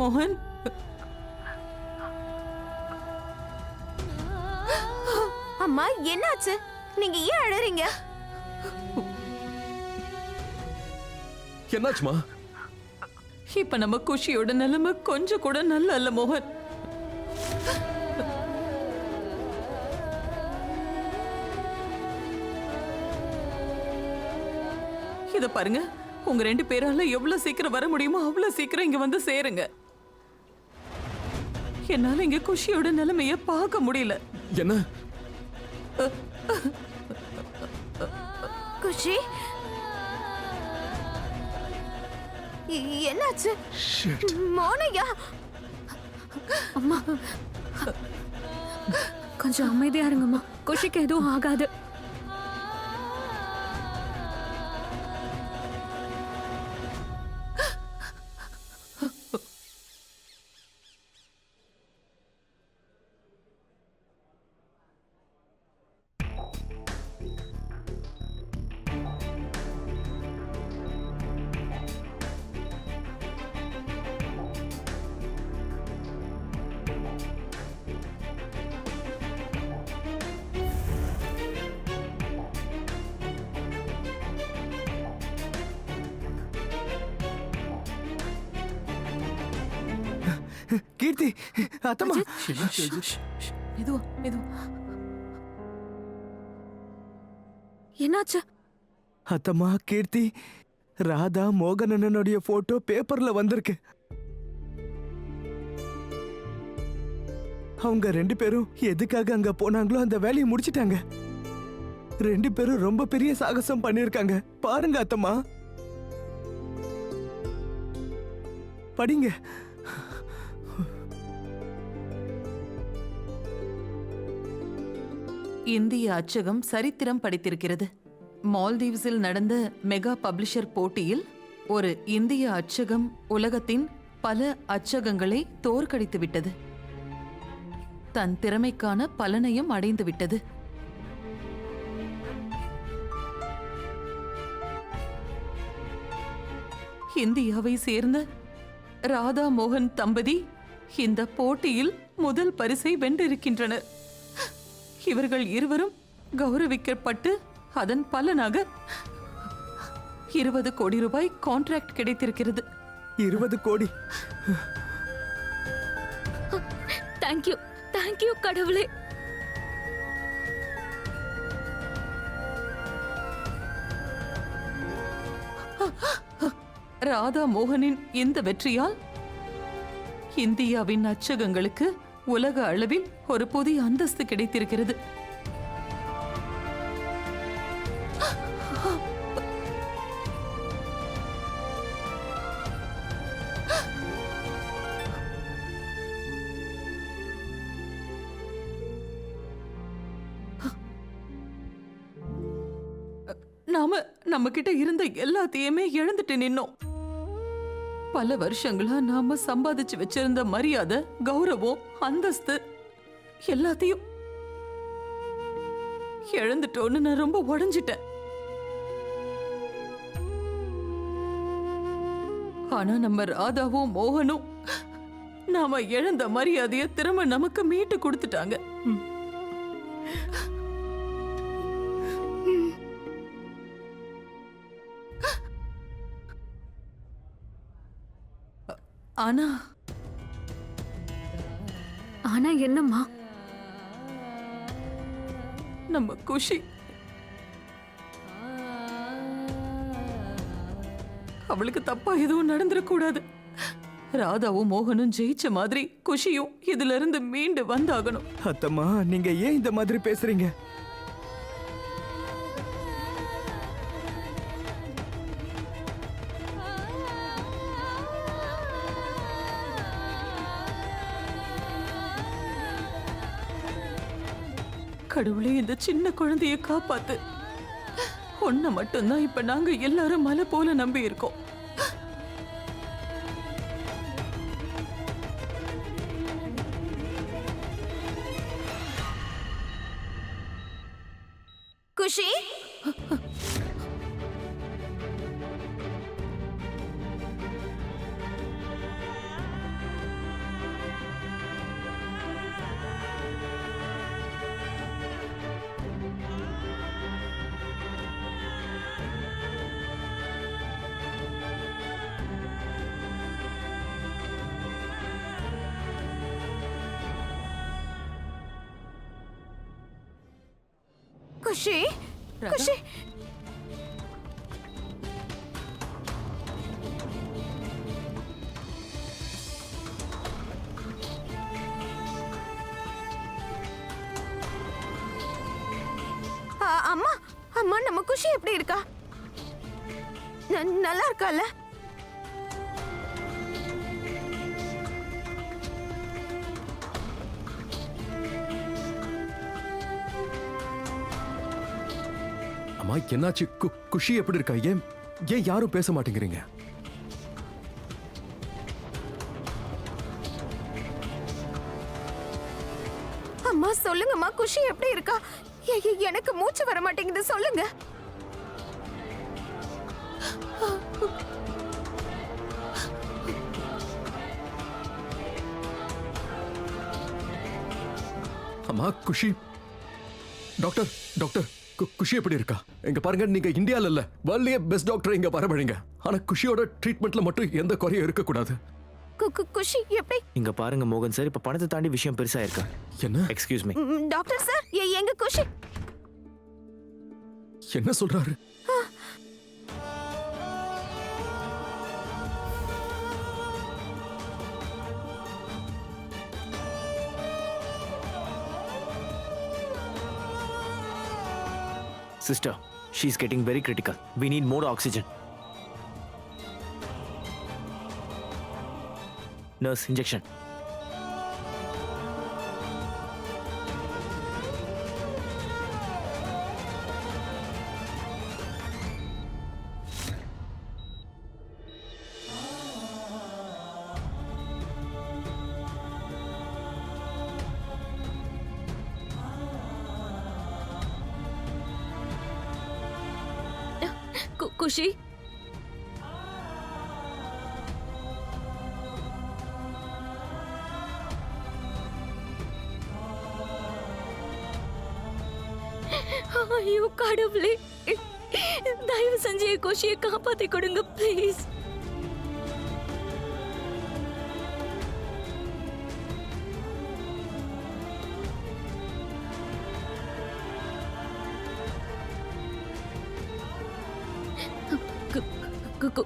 மோகன், அம்மா என்னாச்சு? நீங்க ஏன் அழறீங்க? என்னாச்சுமா? இப்ப நம்ம குஷியோட நிலைமை கொஞ்சம் கூட நல்ல இல்ல மோகன். இத பாருங்க, உங்க 2 பேரால எவ்வளவு சீக்கிரம் வர முடியுமோ அவ்வளவு சீக்கிரம் இங்க வந்து சேருங்க. என்னால இங்க குஷியோட நிலைமைய பார்க்க முடியல. என்ன? குஷி, என்னாச்சு? மோனையா? அம்மா கொஞ்சம் அமைதியா இருங்கம்மா. குஷிக்கு எதுவும் ஆகாது. கீர்த்தி, அத்தம்மா. மெதுவா மெதுவா. என்னாச்சு? அத்தம்மா, கீர்த்தி, ராதா மோகனனுடைய போட்டோ பேப்பர்ல வந்திருக்கு. அவங்க 2 பேரும் எதுக்காக அங்க போனாங்களோ அந்த வேலையை முடிச்சிட்டாங்க. 2 பேரும் ரொம்ப பெரிய சாகசம் பண்ணிருக்காங்க. பாருங்க அத்தம்மா, படிங்க. இந்திய அச்சகம் சரித்திரம் படைத்திருக்கிறது. மால்தீவ்ஸில் நடந்த மெகா பப்ளிஷர் போட்டியில் ஒரு இந்திய அச்சகம் உலகத்தின் பல அச்சகங்களை தோற்கடித்து விட்டது. தன் திறமைக்கான பலனையும் அடைந்து விட்டது. இந்தியாவை சேர்ந்த ராதா மோகன் தம்பதி இந்த போட்டியில் முதல் பரிசை வென்றிருக்கின்றனர். இவர்கள் இருவரும் கௌரவிக்கப்பட்டு அதன் பலனாக 20 கோடி ரூபாய் கான்ட்ராக்ட் கிடைத்திருக்கிறது. 20 கோடி? தேங்க்யூ, தேங்க்யூ கடவுளே. ராதா மோகனின் இந்த வெற்றியால் இந்தியாவின் அச்சகங்களுக்கு உலக அளவில் ஒரு புதிய அந்தஸ்து கிடைத்திருக்கிறது. நம்ம கிட்ட இருந்த எல்லாத்தையுமே இழந்துட்டு நின்னோம். பல வருஷங்களா நாம சம்பாதிச்சு வச்சிருந்த மரியாதை, கௌரவம், அந்தஸ்து எல்லாத்தையும் இழந்துட்டோன்னு நான் ரொம்ப உடைஞ்சிட்டேன். ஆனா நம்ம ராதாவும் மோகனும் நாம இழந்த மரியாதையை திரும்ப நமக்கு மீட்டு கொடுத்துட்டாங்க. ஆனா ஆனா என்னம்மா? நம்ம குஷி அவளுக்கு தப்பா எதுவும் நடந்துடக்கூடாது. ராதாவும் மோகனும் ஜெயிச்ச மாதிரி குஷியும் இதுல இருந்து மீண்டு வந்தாகணும். அத்தம்மா, நீங்க ஏன் இந்த மாதிரி பேசுறீங்க? கடவுளே, இந்த சின்ன குழந்தைய காப்பாத்து. ஒன்ன மட்டும்தான் இப்ப நாங்க எல்லாரும் மலை போல நம்பி இருக்கோம். குஷி, குஷி குஷி அம்மா அம்மா நம்ம குஷி எப்படி இருக்கா? நல்லா இருக்கால? அம்மா என்னாச்சு? குஷி எப்படி இருக்கா? ஏன் ஏன் யாரும் பேச மாட்டேங்கிறீங்க? அம்மா சொல்லுங்கம்மா, குஷி எப்படி இருக்கா? எனக்கு மூச்சு வர மாட்டேங்குது, சொல்லுங்க. அம்மா குஷி, டாக்டர் டாக்டர் குஷி எப்படி இருக்கா? இங்க பாருங்க, நீங்க இந்தியால இல்ல, வேர்ல்ட்லயே பெஸ்ட் டாக்டர் இங்க வரவழைங்க. ஆனா குஷியோட ட்ரீட்மெண்ட்ல மட்டும் எந்த குறையும் இருக்க கூடாது. குஷி எப்படி? இங்க பாருங்க மோகன் சார், இப்ப பணத்தை தாண்டி விஷயம் பெருசா இருக்கா? என்ன? எக்ஸ்கியூஸ் மீ டாக்டர் சார், எங்க குஷி? என்ன சொல்றாரு? Sister, she is getting very critical. We need more oxygen. Nurse, injection. குஷி, ஐயோ கடவுளே, தயவு செஞ்சு குஷியை காப்பாத்தி கொடுங்க ப்ளீஸ்.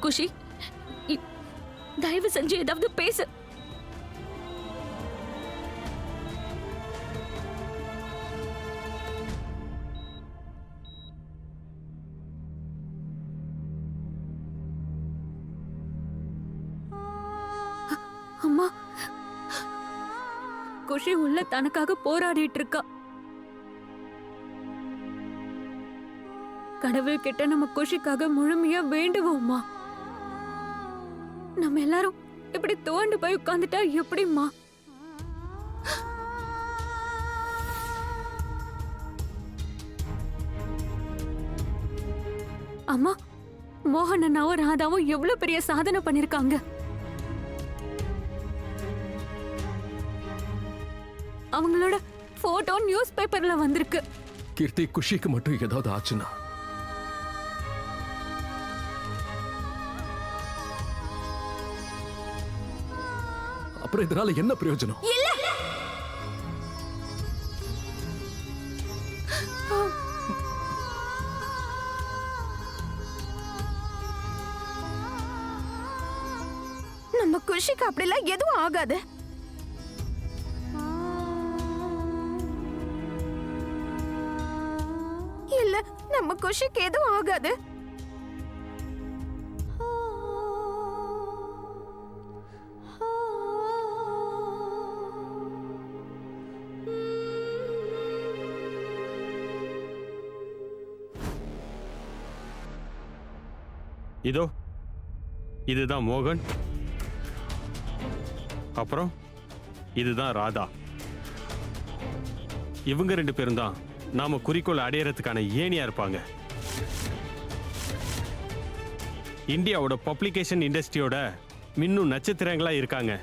குஷி, தயவு செஞ்சு ஏதாவது பேசு. அம்மா, குஷி உள்ள தனக்காக போராடிட்டு இருக்கா. கடவுள் கிட்ட நம்ம குஷிக்காக முழுமையா வேண்டுவோம்மா. நம்ம எல்லாரும் இப்படி தோண்டு போய் உட்கார்ந்துட்டா எப்படிம்மா? அம்மா, மோகன் அண்ணாவும் ராதாவும் எவ்வளவு பெரிய சாதனை பண்ணிருக்காங்க. அவங்களோட போட்டோ நியூஸ் பேப்பர்ல வந்திருக்கு. கீர்த்தி, குஷிக்கு மட்டும் ஏதாவது ஆச்சுன்னா அப்புறம் இதனால என்ன பிரயோஜனம்? நம்ம குஷிக்கு அப்படிலாம் எதுவும் ஆகாது. இல்ல, நம்ம குஷிக்கு எதுவும் ஆகாது. இதோ இதுதான் மோகன், அப்புறம் இதுதான் ராதா. இவங்க ரெண்டு பேரும் தான் நாம குறிக்கோள் அடையறதுக்கான ஏணியா இருப்பாங்க. இந்தியாவோட பப்ளிகேஷன் இண்டஸ்ட்ரியோட மின்னும் நட்சத்திரங்களா இருக்காங்க.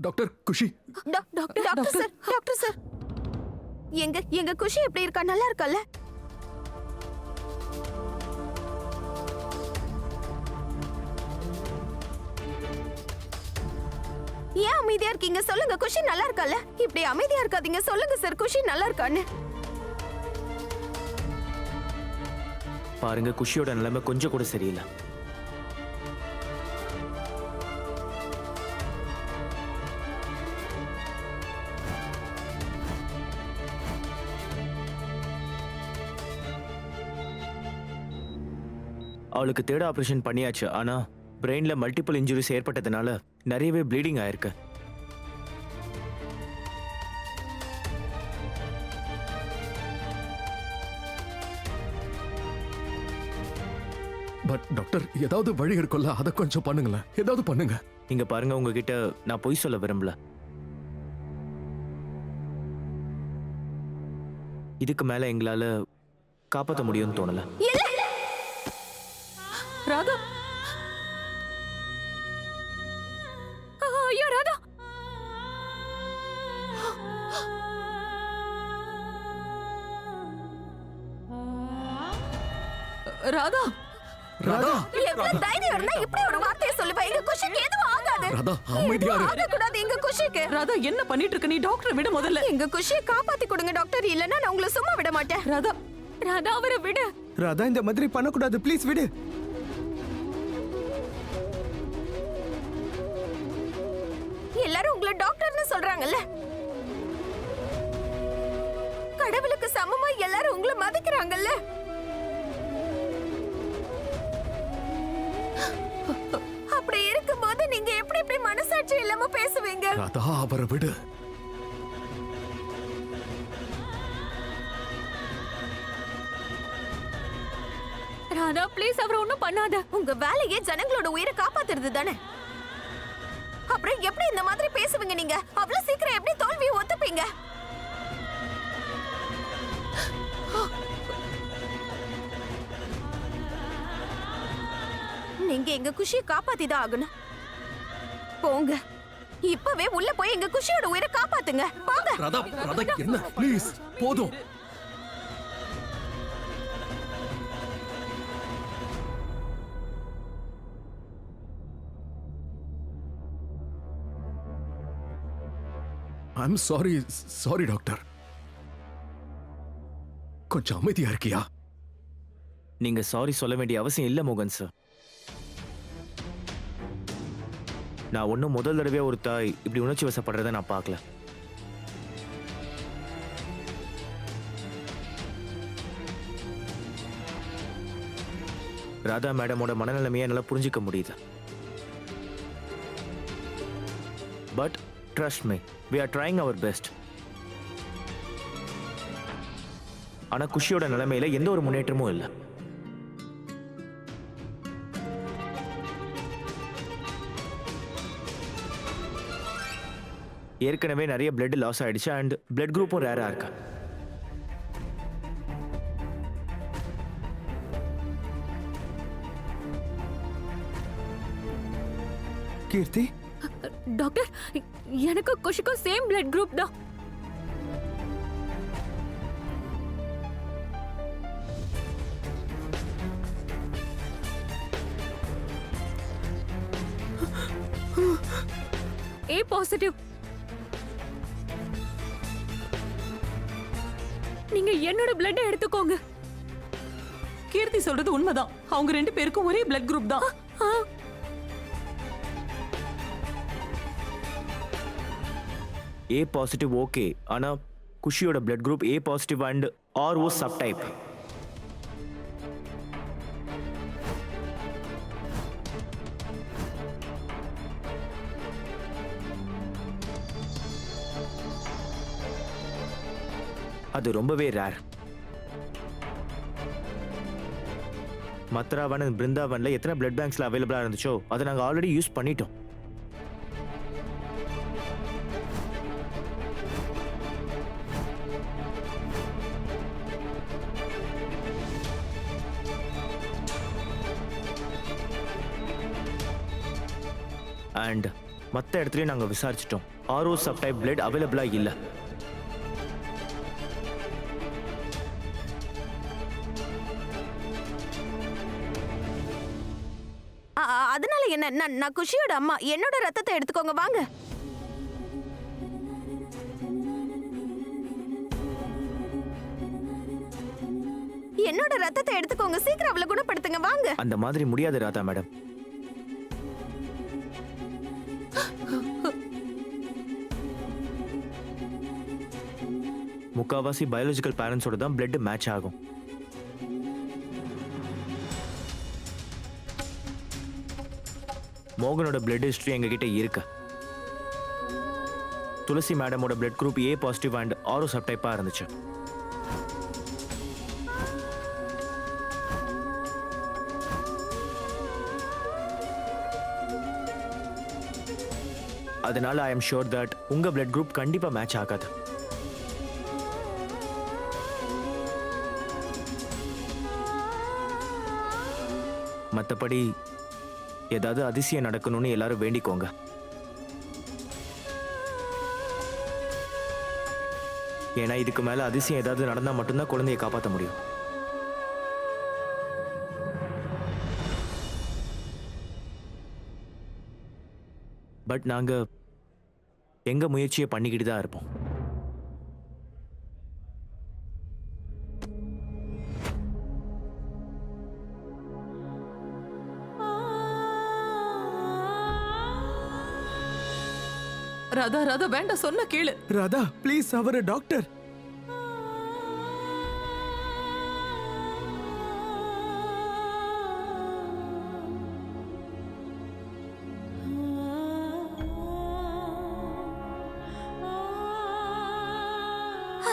டாக்டர், குஷி. டாக்டர் சார், எங்க குஷி எப்படி இருக்கா? நல்லா இருக்கல்ல? ஏன் அமைதியா இருக்கீங்க சொல்லுங்க, குஷி நல்லா இருக்கால? இப்படி அமைதியா இருக்காதீங்க, சொல்லுங்க சார், குஷி நல்லா இருக்கான்னு. பாருங்க, குஷியோட நிலைமை கொஞ்சம் கூட சரியில்லை. அவளுக்கு தேர்ட் ஆபரேஷன் பண்ணியாச்சு. ஆனா பிரெயின்ல மல்டிபிள் இன்ஜுரிஸ் ஏற்பட்டதுனால நிறையவே ப்ளீடிங் ஆயிருக்கு. பட் டாக்டர், ஏதாவது வழி இருக்குல்ல, அதை கொஞ்சம் பண்ணுங்களேன், ஏதாவது பண்ணுங்க. இங்க பாருங்க, உங்ககிட்ட நான் பொய் சொல்ல விரும்பல. இதுக்கு மேல எங்களால காப்பாற்ற முடியும்னு தோணல. ராதா, ஐயோ ராதா, ராதா, ராதா, எவ்வளவு தைரியம் இருந்தா இப்படி ஒரு வார்த்தையை சொல்லுவ? எங்க குஷிக்கு எதுவும் ஆகாது. ராதா, அமைதியா இரு. ஆகக்கூடாது எங்க குஷிக்கு. ராதா, என்ன பண்ணிட்டு இருக்க நீ? டாக்டரை விட முதல்ல. எங்க குஷியை காப்பாத்தி கொடுங்க டாக்டர், இல்லன்னா நான் உங்களை சும்மா விட மாட்டேன். ராதா, ராதா அவரை விடு. ராதா, இந்த மாதிரி பண்ணக்கூடாது, ப்ளீஸ் விடு. எல்லாரும் உங்களை டாக்டர்னு சொல்றாங்கல்ல. கடவுளுக்கு சமமா எல்லாரும் உங்களை மதிக்கிறாங்கல்ல. அப்படி இருக்கும்போது நீங்க எப்படி இப்படி மனசாட்சி இல்லாம பேசுவீங்க? ராதா, அவரை விடு. ராதா ப்ளீஸ், அவரை ஒண்ணும் பண்ணாத. உங்க வேலையே ஜனங்களோட உயிரை காப்பாத்துறது தானே. அப்புறம் எப்படி இந்த மாதிரி பேசுவீங்க நீங்க? அவ்வளவு சீக்கிரம் எப்படி தோல்வியை ஒத்துப்பீங்க? நீங்க எங்க குஷியை காப்பாத்திதான் ஆகணும். போங்க, இப்பவே உள்ள போய் எங்க குஷியோட உயிரை காப்பாத்துங்க. போங்க. ராதா, ராதா, என்ன ப்ளீஸ், போதும். I'm sorry, sorry doctor. கொஞ்சம் அமைதியா இருக்கியா? நீங்க சாரி சொல்ல வேண்டிய அவசியம் இல்ல மோகன் சார். நான் ஒன்னும் முதல் தடவையா ஒரு தாய் இப்படி உணர்ச்சி வசப்படுறத நான் பார்க்கல. ராதா மேடமோட மனநிலைமையை என்னால புரிஞ்சிக்க முடியுது. But trust me, we are trying our best. ஆனா குஷியோட நிலைமையில எந்த ஒரு முன்னேற்றமும் இல்லை. ஏற்கனவே நிறைய பிளட் லாஸ் ஆயிடுச்சு அண்ட் பிளட் குரூப்பும் ரேரா இருக்கா. கீர்த்தி, டாக்டர், எனக்கு குஷிக்கும் சேம் பிளட் குரூப் தான். A positive. நீங்க என்னோட பிளட் எடுத்துக்கோங்க. கீர்த்தி சொல்றது உண்மைதான். அவங்க ரெண்டு பேருக்கும் ஒரே பிளட் குரூப் தான். ஏ பாசிட்டிவ் ஓகே, ஆனா குஷியோட blood group A positive and RO subtype. அது ரொம்பவே ரேர். மத்ராவன் அண்ட் பிருந்தாவன்ல எத்தனை பிளட் பேங்க்ஸ்ல அவைலபிளா இருந்துச்சோ அதை நாங்க ஆல்ரெடி யூஸ் பண்ணிட்டோம். அண்ட் மற்ற இடத்துலயும் நாங்க விசாரிச்சிட்டோம். ஆர்ஓ சப்டைப் பிளட் அவைலபிளா இல்ல. அதனால என்ன? நான் குஷியோட அம்மா, என்னோட ரத்தத்தை எடுத்துக்கோங்க வாங்க. என்னோட ரத்தத்தை எடுத்துக்கோங்க, சீக்கிரம் அவளை குணப்படுத்துங்க, வாங்க. அந்த மாதிரி முடியாது ராதா மேடம். முக்காவாசி பயாலஜிக்கல் பேரண்ட்ஸோட தான் பிளட் மேட்ச் ஆகும். மோகனோட பிளட் ஹிஸ்டரி எங்ககிட்ட இருக்கு. துளசி மேடமோட blood group A positive and RO சப்டைப்பா இருந்துச்சு. அதனால ஐ எம் ஷூர் தட் உங்க பிளட் குரூப் கண்டிப்பா மேட்ச் ஆகாது. மற்றபடி ஏதாவது அதிசயம் நடக்கணும்னு எல்லாரும் வேண்டிக்கோங்க. ஏன்னா இதுக்கு மேல அதிசயம் ஏதாவது நடந்தா மட்டும்தான் குழந்தையை காப்பாற்ற முடியும். பட் நாங்க எங்க முயற்சியை பண்ணிக்கிட்டு தான் இருப்போம். ராதா ராதா வேண்டாம், சொன்ன கேளு. ராதா ப்ளீஸ், அவரு டாக்டர்.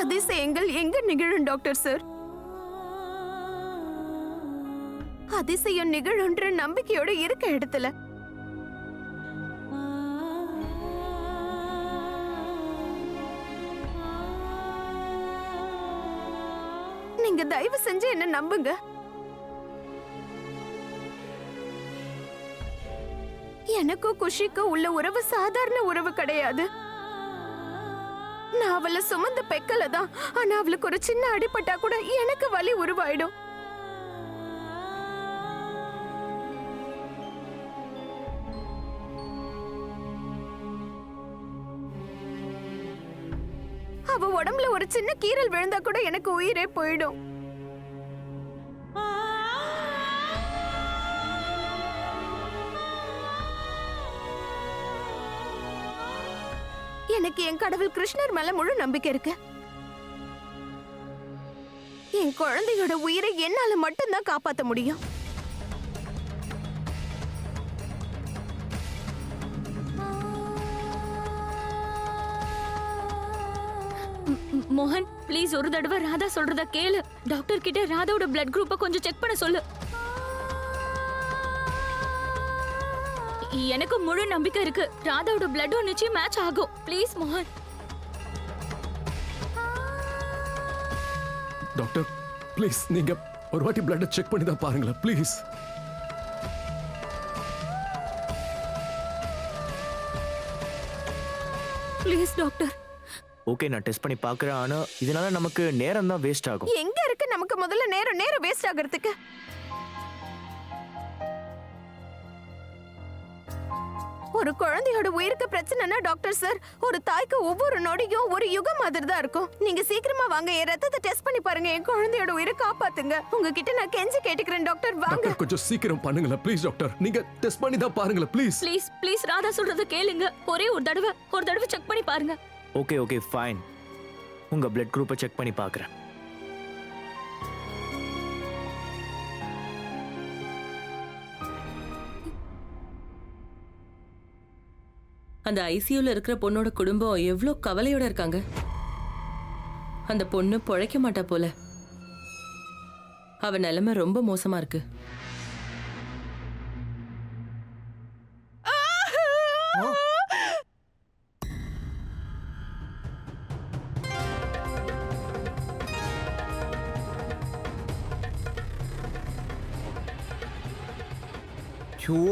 அதிசயங்கள் எங்க நிகழும் டாக்டர் சார்? அதிசயம் நிகழுன்ற நம்பிக்கையோட இருக்க இடத்துல நீங்க தயவு செஞ்சு என்ன நம்புங்க. எனக்கும் குஷிக்கும் உள்ள உறவு சாதாரண உறவு கிடையாது. நான் அவளை சுமந்த பெக்கல தான். ஆனா அவளுக்கு ஒரு சின்ன அடிபட்டா கூட எனக்கு வலி உருவாயிடும். அவ உடம்புல ஒரு சின்ன கீறல் விழுந்தா கூட எனக்கு உயிரே போயிடும். எனக்கு என் கடவுள் கிருஷ்ணர் மேல முழு நம்பிக்கை இருக்கு. என் குழந்தையோட உயிரை என்னால மட்டும்தான் காப்பாத்த முடியும். மோகன் ப்ளீஸ் ஒரு தடவை ராதா சொல்றத கேளு. டாக்டர் கிட்ட ராதாவோட பிளட் குரூப்பை கொஞ்சம் செக் பண்ண சொல்லு. எனக்கு முழு நம்பிக்கை இருக்கு, ராதாவோட பிளட்டும் நிச்சயம் மேட்ச் ஆகும். ப்ளீஸ் மோகன். டாக்டர் ப்ளீஸ், நீங்க ஒரு வாட்டி பிளட் செக் பண்ணி தான் பாருங்களேன் ப்ளீஸ். Please doctor. ஓகே, நான் டெஸ்ட் பண்ணி பார்க்கறேன். ஆனா இதனால நமக்கு நேரம் தான் வேஸ்ட் ஆகும். எங்க இருக்கு நமக்கு முதல்ல நேரம் வேஸ்ட் ஆகிறதுக்கு? ஒரு குழந்தையோட உயிருக்கு பிரச்சனைனா டாக்டர் சார், ஒரு தாய்க்கு ஒவ்வொரு நொடியும் ஒரு யுகம் மாதிரி தான் இருக்கும். நீங்க சீக்கிரமா வாங்க, என் ரத்தத்தை டெஸ்ட் பண்ணி பாருங்க, என் குழந்தையோட உயிரை காப்பாத்துங்க. உங்ககிட்ட நான் கெஞ்சி கேட்டுக்கிறேன் டாக்டர், வாங்க. டாக்டர் கொஞ்சம் சீக்கிரம் பண்ணுங்களேன் ப்ளீஸ். டாக்டர் நீங்க டெஸ்ட் பண்ணி தான் பாருங்களேன் ப்ளீஸ். ப்ளீஸ் ப்ளீஸ் ராதா சொல்றத கேளுங்க. ஒரே ஒரு தடவை செக் பண்ணி பாருங்க. ஓகே ஓகே ஃபைன், உங்க பிளட் குரூப்பை செக் பண்ணி பார்க்கறேன். அந்த ஐசியூல இருக்கிற பொண்ணோட குடும்பம் எவ்வளோ கவலையோட இருக்காங்க. அந்த பொண்ணு பொழைக்க மாட்டா போல. அவ நிலைமை ரொம்ப மோசமா இருக்கு.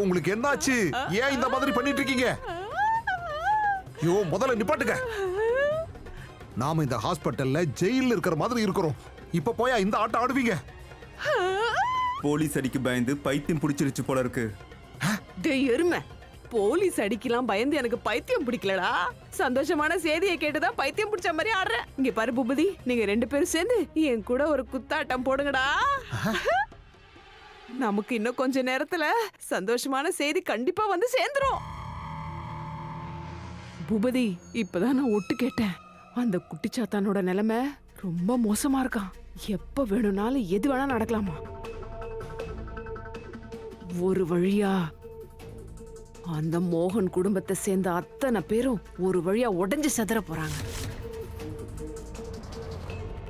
உங்களுக்கு என்னாச்சு? ஏன் இந்த மாதிரி பண்ணிட்டு இருக்கீங்க? ஐயோ, முதல்ல நிப்பாட்டுங்க. நாம இந்த ஹாஸ்பிட்டல்ல ஜெயில இருக்கிற மாதிரி இருக்கிறோம். இப்ப போயா இந்த ஆட்டம் ஆடுவீங்க? போலீஸ் அடிக்கு பயந்து பைத்தியம் பிடிச்சிருச்சு போல இருக்கு. டேய் எருமை, போலீஸ் அடிக்கலாம் பயந்து எனக்கு பைத்தியம் பிடிக்கலடா. சந்தோஷமான செய்தியை கேட்டுதான் பைத்தியம் பிடிச்ச மாதிரி ஆடுறேன். இங்க பாரு பூபதி, நீங்க 2 பேரும் சேர்ந்து என் கூட ஒரு குத்தாட்டம் போடுங்கடா. நமக்கு இன்னும் கொஞ்ச நேரத்துல சந்தோஷமான செய்தி கண்டிப்பா வந்து சேர்ந்துரும். பூபதி, இப்பதான் நான் ஒட்டு கேட்டேன். அந்த குட்டிச்சாத்தானோட நிலைமை ரொம்ப மோசமா இருக்கான். எப்ப வேணும்னாலும் எது வேணா நடக்கலாமா. ஒரு வழியா அந்த மோகன் குடும்பத்தை சேர்ந்த அத்தனை பேரும் ஒரு வழியா உடைஞ்சு செதற போறாங்க.